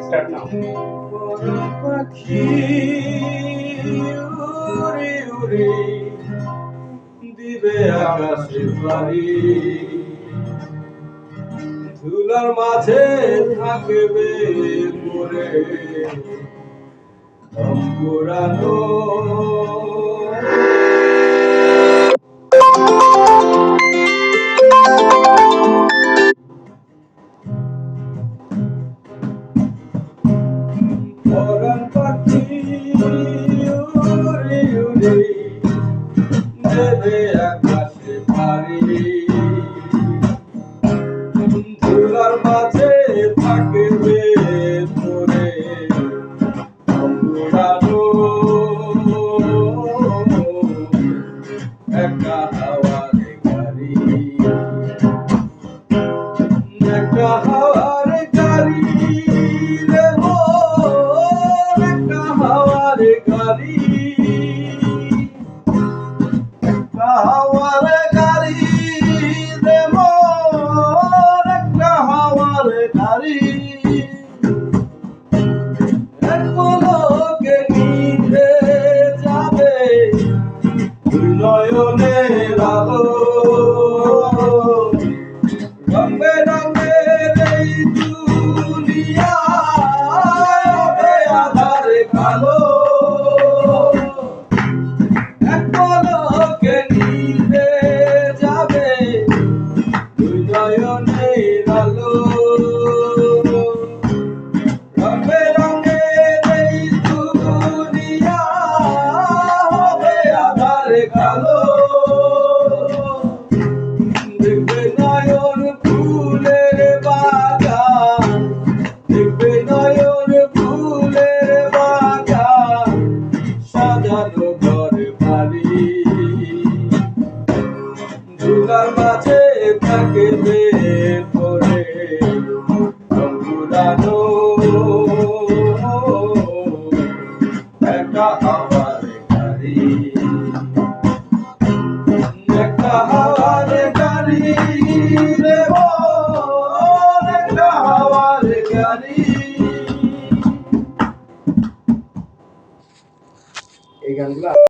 Start now. পাখি উড়ে উড়ে দিবে আকাশে পারি, ধুলার মাঝে থাকবে পরে পুরানো। পরাণ পাখি উড়ে উড়ে দেবে আকাশে পারি, ধুলার মাঝে থাকবে পরে পুরানো। একা হাওয়ার গাড়ি, একা হাওয়ার গাড়ি রে মোর, একা হাওয়ার গাড়ি, একা হাওয়ার গাড়ি রে মোর, একা হাওয়ার গাড়ি। এক পলকে নিভে যাবে দুই নয়নের আলো, রং বেরঙের এই দুনিয়ায় হবে আঁধারে কালো। এক পলকে নিভে যাবে দুই নয়নের আলো, রং বেরঙের এই দুনিয়া হবে আঁধারে কালো। দেখবে নয়ন ফুলের বাগান, দেখবে নয়ন ফুলের বাগান, সাজানো ঘর বাড়ি, ধুলার মাঝে থাকবে পরে পুরানো। একা হাওয়ার গাড়ি, একা হাওয়ার গাড়ি রে মোর, একা হাওয়ার গাড়ি। এই গানগুলো